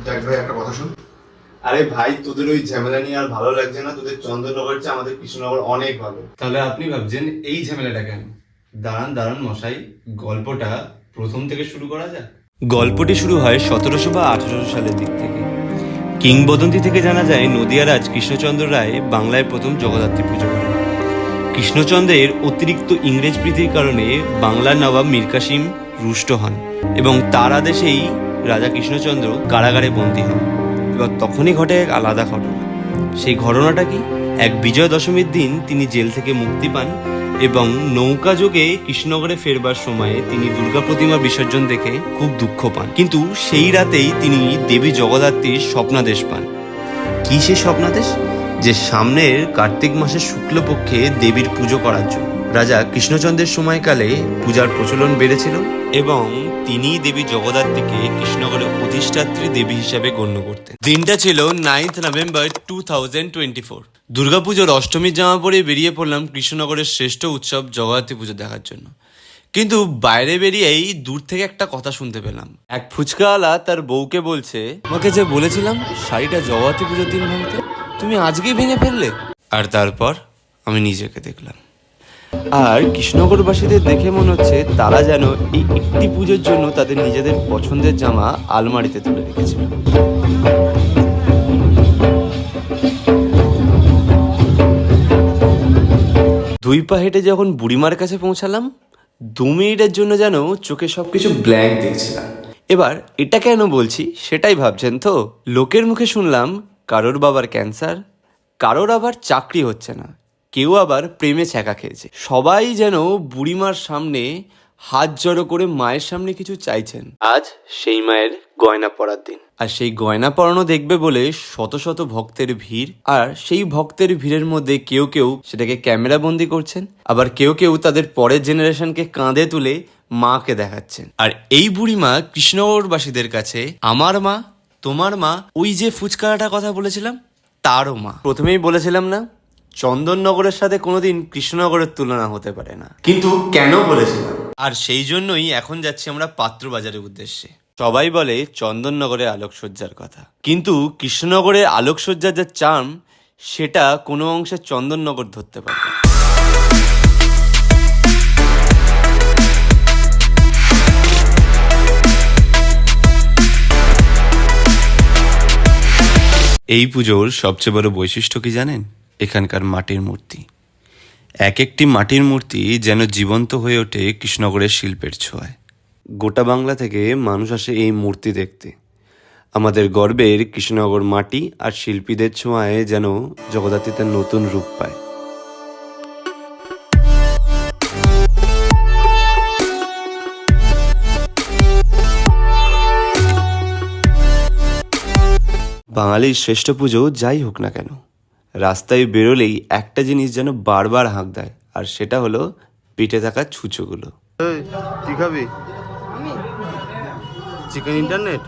দেখ ভাই একটা কথা শুন। আরে ভাই, তোদের ওই ঝামেলা নিয়ে আর ভালো লাগছে না। তোদের চন্দননগর চেয়ে আমাদের কৃষ্ণনগর অনেক ভালো। তাহলে আপনি ভাবছেন এই ঝামেলাটা কেন? দাঁড়ান দাঁড়ান মশাই, গল্পটা প্রথম থেকে শুরু করা যাক। গল্পটি শুরু হয় 1700 বা 1800 সালের দিক থেকে। কিংবদন্তি থেকে জানা যায় নদিয়ার রাজ কৃষ্ণচন্দ্র রায় বাংলায় প্রথম জগদ্ধাত্রী পুজো করেন। কৃষ্ণচন্দ্রের অতিরিক্ত ইংরেজ প্রীতির কারণে বাংলার নবাব মীর কাসিম রুষ্ট হন এবং তার আদেশেই রাজা কৃষ্ণচন্দ্র কারাগারে বন্দী হন। এবার তখনই ঘটে এক আলাদা ঘটনা। সেই ঘটনাটা কি? এক বিজয়া দশমীর দিন তিনি জেল থেকে মুক্তি পান এবং নৌকা যোগে কৃষ্ণনগরে ফেরবার সময়ে তিনি দুর্গা প্রতিমা বিসর্জন দেখে খুব দুঃখ পান। কিন্তু সেই রাতেই তিনি দেবী জগদ্ধাত্রীর স্বপ্নাদেশ পান। কি সে স্বপ্নাদেশ? যে সামনের কার্তিক মাসের শুক্লপক্ষে দেবীর পুজো করার জন্য রাজা কৃষ্ণচন্দ্রের সময়কালে পূজার প্রচলন বেড়েছিল এবং তিনি দেবী জগদ্ধাত্রীকে কৃষ্ণনগরের অধিষ্ঠাত্রী দেবী হিসাবে গণ্য করতেন। দিনটা ছিল 9 নভেম্বর 2024। দুর্গাপুজোর অষ্টমীর জামা পরে বেরিয়ে পড়লাম কৃষ্ণনগরের শ্রেষ্ঠ উৎসব জগদ্ধাত্রী পুজো দেখার জন্য। কিন্তু বাইরে বেরিয়েই দূর থেকে একটা কথা শুনতে পেলাম। এক ফুচকাওয়ালা তার বউকে বলছে, আমাকে যে বলেছিলাম শাড়িটা জগদ্ধাত্রী পুজোর দিন ভাঙতে, তুমি আজকেই ভেঙে ফেললে। আর তারপর আমি নিজেকে দেখলাম। আর কৃষ্ণনগরবাসীদের দেখে মনে হচ্ছে তারা যেন এই একটি পুজোর জন্য তাদের নিজেদের পছন্দের জামা আলমারিতে তুলে রেখেছিল। দুই পা হেঁটে যখন বুড়িমার কাছে পৌঁছালাম, 2 মিনিটের জন্য যেন চোখে সবকিছু ব্ল্যাঙ্ক দেখছিলাম। এবার এটা কেন বলছি সেটাই ভাবছেন তো? লোকের মুখে শুনলাম কারোর বাবার ক্যান্সার, কারোর আবার চাকরি হচ্ছে না, কেউ আবার প্রেমে ছ্যাঁকা খেয়েছে। সবাই যেন বুড়িমার সামনে হাত জড়ো করে মায়ের সামনে কিছু চাইছেন। আজ সেই মায়ের গয়না পরার দিন, আর সেই গয়না পরানো দেখবে বলে শত শত ভক্তের ভিড়। আর সেই ভক্তের ভিড়ের মধ্যে কেউ কেউ সেটাকে ক্যামেরা বন্দি করছেন, আবার কেউ কেউ তাদের পরের জেনারেশনকে কাঁধে তুলে মাকে দেখাচ্ছেন। আর এই বুড়িমা কৃষ্ণনগরবাসীদের কাছে আমার মা, তোমার মা, ওই যে ফুচকাটার কথা বলেছিলাম তারও মা। প্রথমেই বলেছিলাম না, চন্দননগরের সাথে কোনোদিন কৃষ্ণনগরের তুলনা হতে পারে না। কিন্তু কেন বলেছিলাম? আর সেই জন্যই এখন যাচ্ছি আমরা পাত্রবাজারের উদ্দেশ্যে। সবাই বলে চন্দননগরের আলোকসজ্জার কথা, কিন্তু কৃষ্ণনগরের আলোকসজ্জার যে চার্ম সেটা কোনো অংশে চন্দননগর ধরতে পারে না। এই পুজোর সবচেয়ে বড় বৈশিষ্ট্য কি জানেন? এখানকার মাটির মূর্তি। এক একটি মাটির মূর্তি যেন জীবন্ত হয়ে ওঠে কৃষ্ণনগরের শিল্পের ছোঁয়ায়। গোটা বাংলা থেকে মানুষ আসে এই মূর্তি দেখতে। আমাদের গর্বের কৃষ্ণনগর মাটি আর শিল্পীদের ছোঁয়ায় যেন জগদ্ধাত্রী তার নতুন রূপ পায়। বাঙালির শ্রেষ্ঠ পুজো যাই হোক না কেন, রাস্তায় বেরোলেই একটা জিনিস যেন বারবার হাঁক দেয়, আর সেটা হলো পিঠে থাকা ছুঁচোগুলো। কি খাবি? Chicken internet.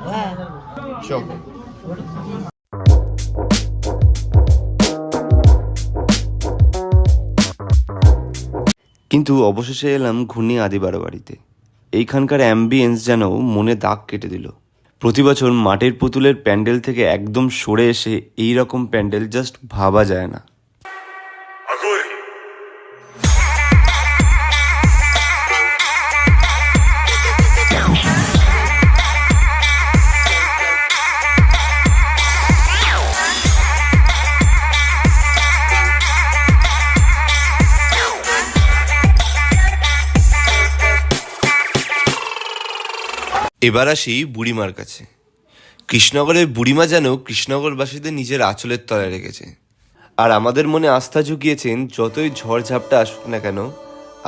কিন্তু অবশেষে এলাম ঘূর্ণি আদিবার বাড়িতে। এইখানকার অ্যাম্বিয়েন্স যেন মনে দাগ কেটে দিল। প্রতি বছর মাটির পুতুলের প্যান্ডেল থেকে একদম সরে এসে এই রকম প্যান্ডেল জাস্ট ভাবা যায় না। এবার আসি বুড়িমার কাছে। কৃষ্ণনগরের বুড়িমা যেন কৃষ্ণনগরবাসীদের নিজের আঁচলের তলায় রেখেছে, আর আমাদের মনে আস্থা ঝুঁকিয়েছেন যতই ঝড় ঝাপটা আসুক না কেন,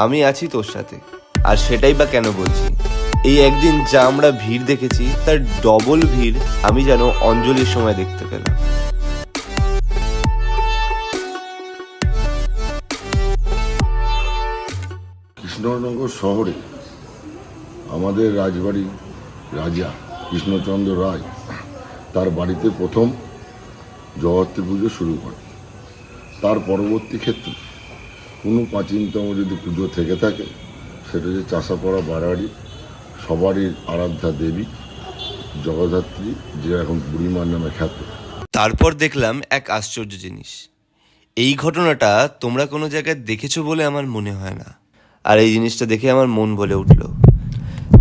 আমি আছি তোর সাথে। আর সেটাই বা কেন বলছি, এই একদিন যা আমরা ভিড় দেখেছি তার ডবল ভিড় আমি যেন অঞ্জলির সময় দেখতে পেলাম। কৃষ্ণনগর শহরে আমাদের রাজবাড়ি রাজা কৃষ্ণচন্দ্র রায় তার বাড়িতে প্রথম জগদ্ধাত্রী পুজো শুরু করে। তার পরবর্তী ক্ষেত্রে কোনো প্রাচীনতম যদি পুজো থেকে থাকে সেটা হচ্ছে চাষাপড়া বাড়াবাড়ি সবারই আরাধ্যা দেবী জগদ্ধাত্রী, যে এখন বুড়িমার নামে খ্যাত। তারপর দেখলাম এক আশ্চর্য জিনিস। এই ঘটনাটা তোমরা কোনো জায়গায় দেখেছো বলে আমার মনে হয় না, আর এই জিনিসটা দেখে আমার মন বলে উঠল,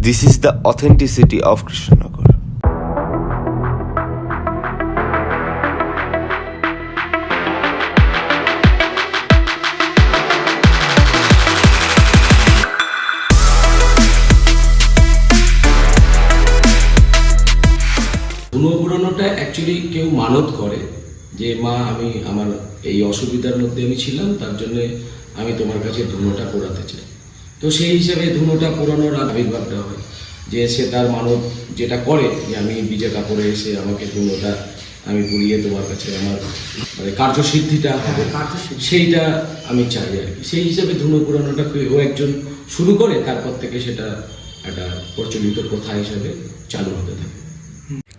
this is the authenticity of Krishnanagar. ধুনো পুরানোটা অ্যাকচুয়ালি কেউ মানত করে যে মা আমি আমার এই অসুবিধার মধ্যে আমি ছিলাম, তার জন্য আমি তোমার কাছে ধুনোটা পোড়াতে চাই। তো সেই হিসাবে ধুনোটা পোড়ানোর আবির্ভাবটা হয়, যে সে তার মানত যেটা করে যে আমি ভিজে কাপড়ে এসে আমাকে ধুনোটা আমি পুড়িয়ে তোমার কাছে আমার মানে কার্যসিদ্ধিটা হবে, সেইটা আমি চাই আর কি। সেই হিসাবে ধুনো পুরানোটা ও একজন শুরু করে, তারপর থেকে সেটা একটা প্রচলিত প্রথা হিসাবে চালু হতে থাকে।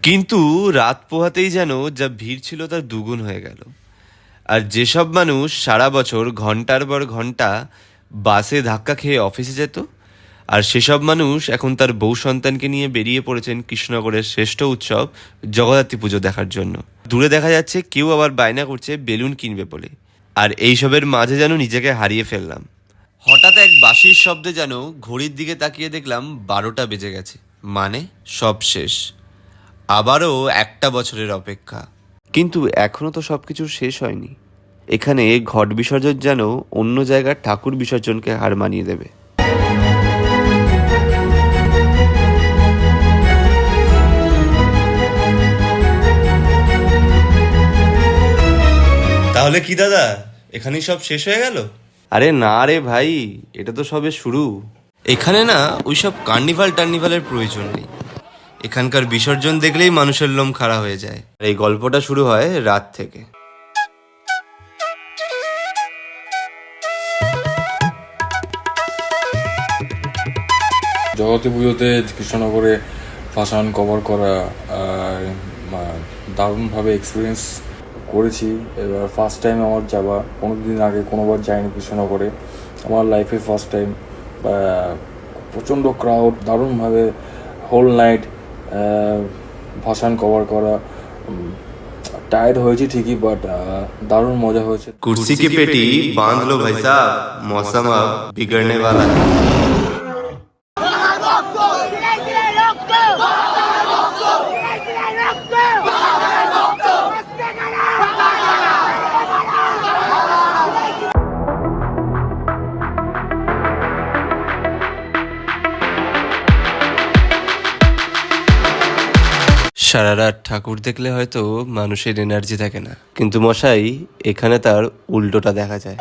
কিন্তু রাত পোহাতেই যেন যা ভিড় ছিল তার দুগুণ হয়ে গেল। আর যেসব মানুষ সারা বছর ঘন্টার পর ঘন্টা বাসে ধাক্কা খেয়ে অফিসে যেত, আর সেসব মানুষ এখন তার বউ সন্তানকে নিয়ে বেরিয়ে পড়েছেন কৃষ্ণনগরের শ্রেষ্ঠ উৎসব জগদ্ধাত্রী পুজো দেখার জন্য। দূরে দেখা যাচ্ছে কেউ আবার বায়না করছে বেলুন কিনবে বলে, আর এইসবের মাঝে যেন নিজেকে হারিয়ে ফেললাম। হঠাৎ এক বাঁশির শব্দে যেন ঘড়ির দিকে তাকিয়ে দেখলাম 12টা বেজে গেছে, মানে সব শেষ। আবারও একটা বছরের অপেক্ষা। কিন্তু এখনো তো সবকিছু শেষ হয়নি। এখানে ঘট বিসর্জন যেন অন্য জায়গার ঠাকুর বিসর্জনকে হার মানিয়ে দেবে। তাহলে কি দাদা, এখানেই সব শেষ হয়ে গেল? আরে না রে ভাই, এটা তো সবে শুরু। এখানে না ওইসব টার্নিভালের প্রয়োজন নেই। এখানকার বিসর্জন দেখলেই মানুষের লোম খাড়া হয়ে যায়। আর এই গল্পটা শুরু হয় রাত থেকে। জগতী পুজোতে কৃষ্ণনগরে ভাসান কভার করা দারুণভাবে এক্সপিরিয়েন্স করেছি। এবার ফার্স্ট টাইম আমার যাওয়া, কোনোদিন আগে কোনোবার যাইনি কৃষ্ণনগরে, আমার লাইফে ফার্স্ট টাইম। প্রচণ্ড ক্রাউড, দারুণভাবে হোল নাইট ভাসান কভার করা। টায়ার্ড হয়েছি ঠিকই, বাট দারুণ মজা হয়েছে। कुर्सी की पेटी बांध लो भाई साहब, मौसम अब बिगड़ने वाला है। সারা রাত ঠাকুর দেখলে হয়তো মানুষের এনার্জি থাকে না, কিন্তু মশাই এখানে তার উল্টোটা দেখা যায়।